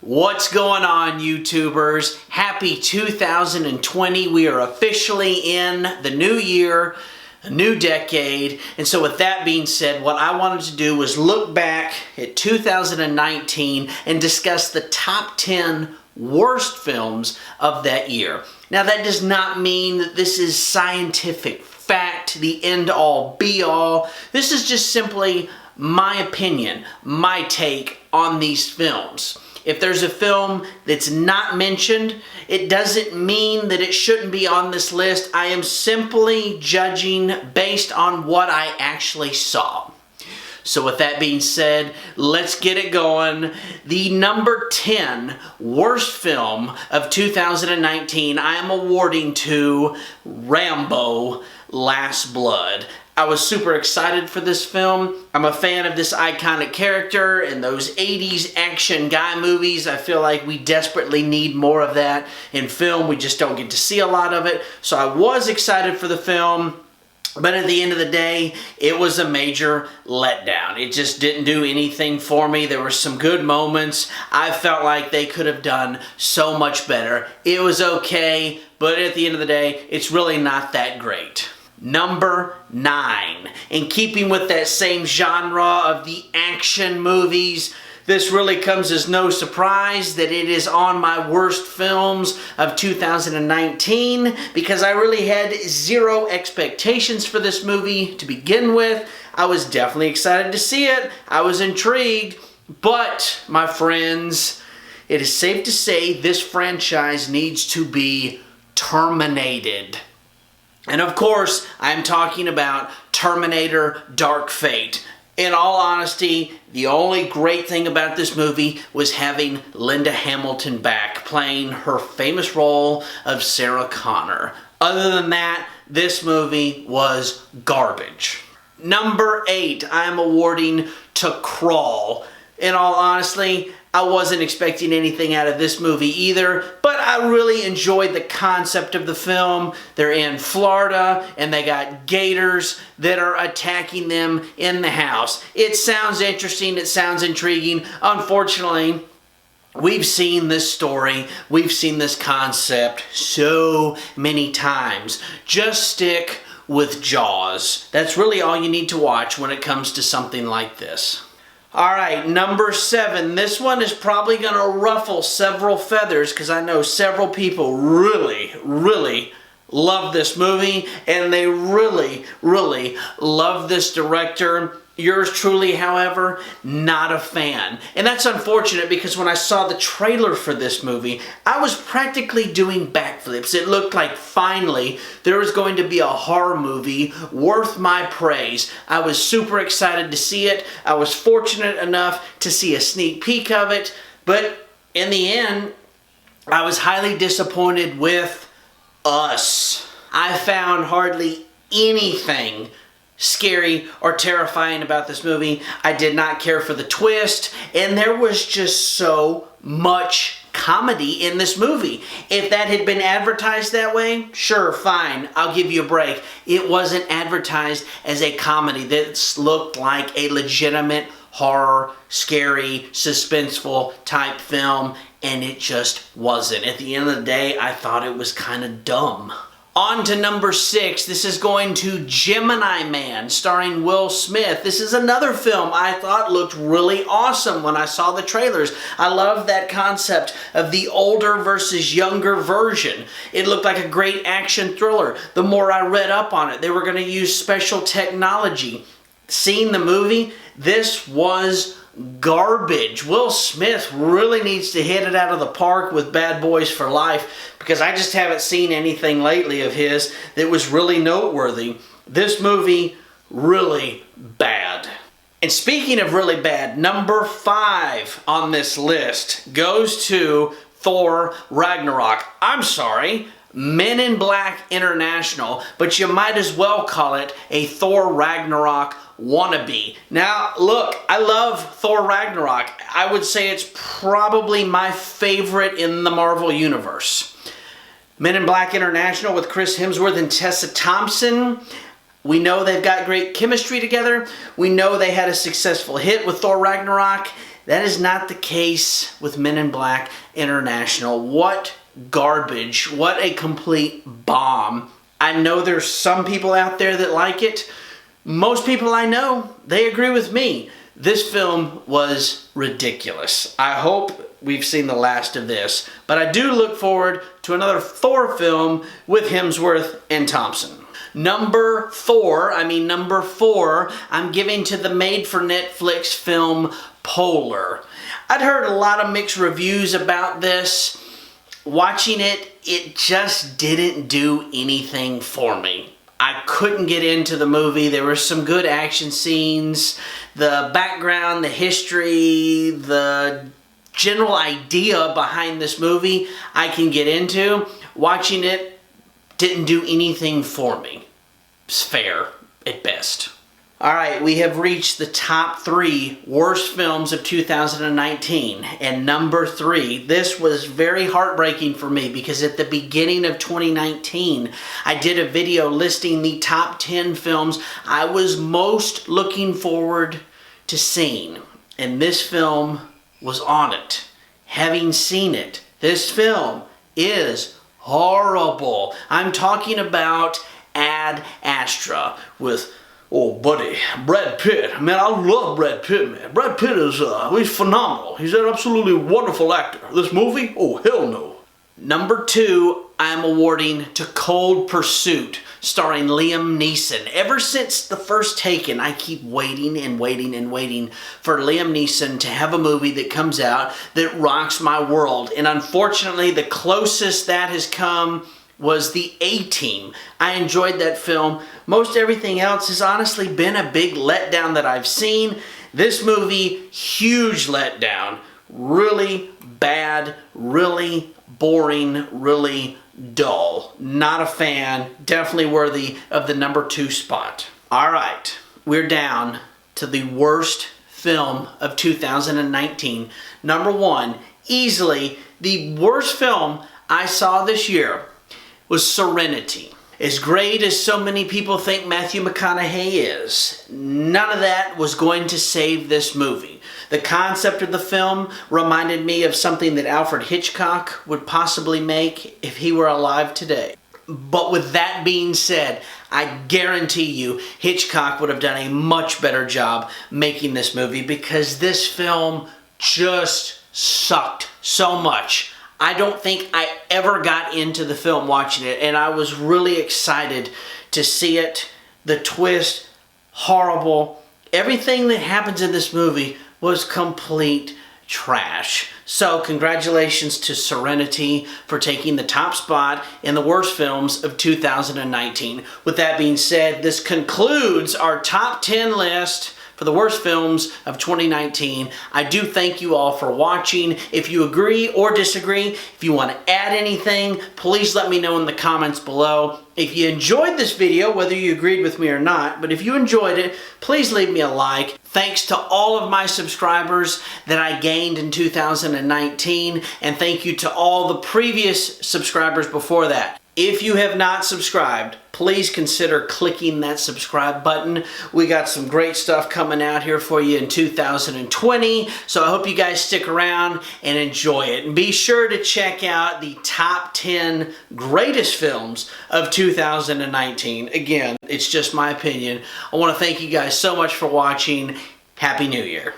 What's going on, YouTubers? Happy 2020. We are officially in the new year, a new decade. And so with that being said, what I wanted to do was look back at 2019 and discuss the top 10 worst films of that year. Now, that does not mean that this is scientific fact, the end-all, be-all. This is just simply my opinion, my take on these films. If there's a film that's not mentioned, it doesn't mean that it shouldn't be on this list. I am simply judging based on what I actually saw. So with that being said, let's get it going. The number 10 worst film of 2019, I am awarding to Rambo: Last Blood. I was super excited for this film. I'm a fan of this iconic character and those 80s action guy movies. I feel like we desperately need more of that in film. We just don't get to see a lot of it. So I was excited for the film. But at the end of the day, it was a major letdown. It just didn't do anything for me. There were some good moments. I felt like they could have done so much better. It was okay, but at the end of the day, it's really not that great. Number 9. In keeping with that same genre of the action movies, this really comes as no surprise that it is on my worst films of 2019 because I really had zero expectations for this movie to begin with. I was definitely excited to see it. I was intrigued. But, my friends, it is safe to say this franchise needs to be terminated. And of course, I'm talking about Terminator Dark Fate. In all honesty, the only great thing about this movie was having Linda Hamilton back, playing her famous role of Sarah Connor. Other than that, this movie was garbage. Number 8, I'm awarding to Crawl. In all honesty, I wasn't expecting anything out of this movie either, but I really enjoyed the concept of the film. They're in Florida, and they got gators that are attacking them in the house. It sounds interesting, it sounds intriguing. Unfortunately, we've seen this story, we've seen this concept so many times. Just stick with Jaws. That's really all you need to watch when it comes to something like this. Alright, number 7. This one is probably going to ruffle several feathers because I know several people really love this movie and they really love this director. Yours truly, however, not a fan. And that's unfortunate because when I saw the trailer for this movie, I was practically doing backflips. It looked like finally there was going to be a horror movie worth my praise. I was super excited to see it. I was fortunate enough to see a sneak peek of it. But in the end, I was highly disappointed with Us. I found hardly anything scary or terrifying about this movie. I did not care for the twist, and there was just so much comedy in this movie. If that had been advertised that way, sure, fine, I'll give you a break. It wasn't advertised as a comedy. This looked like a legitimate horror, scary, suspenseful type film, and it just wasn't. At the end of the day, I thought it was kind of dumb. On to number 6. This is going to Gemini Man, starring Will Smith. This is another film I thought looked really awesome when I saw the trailers. I love that concept of the older versus younger version. It looked like a great action thriller. The more I read up on it, they were going to use special technology. Seeing the movie, this was garbage. Will Smith really needs to hit it out of the park with Bad Boys for Life because I just haven't seen anything lately of his that was really noteworthy. This movie, really bad. And speaking of really bad, number 5 on this list goes to Thor Ragnarok. I'm sorry, Men in Black International, but you might as well call it a Thor Ragnarok wannabe. Now, look, I love Thor Ragnarok. I would say it's probably my favorite in the Marvel Universe. Men in Black International with Chris Hemsworth and Tessa Thompson. We know they've got great chemistry together. We know they had a successful hit with Thor Ragnarok. That is not the case with Men in Black International. What garbage. What a complete bomb. I know there's some people out there that like it. Most people I know, they agree with me. This film was ridiculous. I hope we've seen the last of this. But I do look forward to another Thor film with Hemsworth and Thompson. Number 4, I'm giving to the made-for-Netflix film Poehler. I'd heard a lot of mixed reviews about this. Watching it, it just didn't do anything for me. I couldn't get into the movie. There were some good action scenes. The background, the history, the general idea behind this movie, I can get into. Watching it didn't do anything for me. It's fair at best. Alright, we have reached the top 3 worst films of 2019. And number 3, this was very heartbreaking for me because at the beginning of 2019, I did a video listing the top 10 films I was most looking forward to seeing. And this film was on it. Having seen it, this film is horrible. I'm talking about Ad Astra with, oh buddy, Brad Pitt. Man, I love Brad Pitt, man. Brad Pitt is, he's phenomenal. He's an absolutely wonderful actor. This movie? Oh, hell no. Number 2, I'm awarding to Cold Pursuit, starring Liam Neeson. Ever since the first Taken, I keep waiting and waiting and waiting for Liam Neeson to have a movie that comes out that rocks my world. And unfortunately, the closest that has come was The A-Team. I enjoyed that film. Most everything else has honestly been a big letdown that I've seen. This movie, huge letdown. Really bad, really boring, really dull. Not a fan. Definitely worthy of the number 2 spot. Alright, we're down to the worst film of 2019. Number 1, easily the worst film I saw this year was Serenity. As great as so many people think Matthew McConaughey is, none of that was going to save this movie. The concept of the film reminded me of something that Alfred Hitchcock would possibly make if he were alive today. But with that being said, I guarantee you Hitchcock would have done a much better job making this movie because this film just sucked so much. I don't think I ever got into the film watching it, and I was really excited to see it. The twist, horrible. Everything that happens in this movie was complete trash. So congratulations to Serenity for taking the top spot in the worst films of 2019. With that being said, this concludes our top 10 list for the worst films of 2019. I do thank you all for watching. If you agree or disagree, if you want to add anything, please let me know in the comments below. If you enjoyed this video, whether you agreed with me or not, but if you enjoyed it, please leave me a like. Thanks to all of my subscribers that I gained in 2019, and thank you to all the previous subscribers before that. If you have not subscribed, please consider clicking that subscribe button. We got some great stuff coming out here for you in 2020, so I hope you guys stick around and enjoy it. And be sure to check out the top 10 greatest films of 2019. Again, it's just my opinion. I want to thank you guys so much for watching. Happy New Year.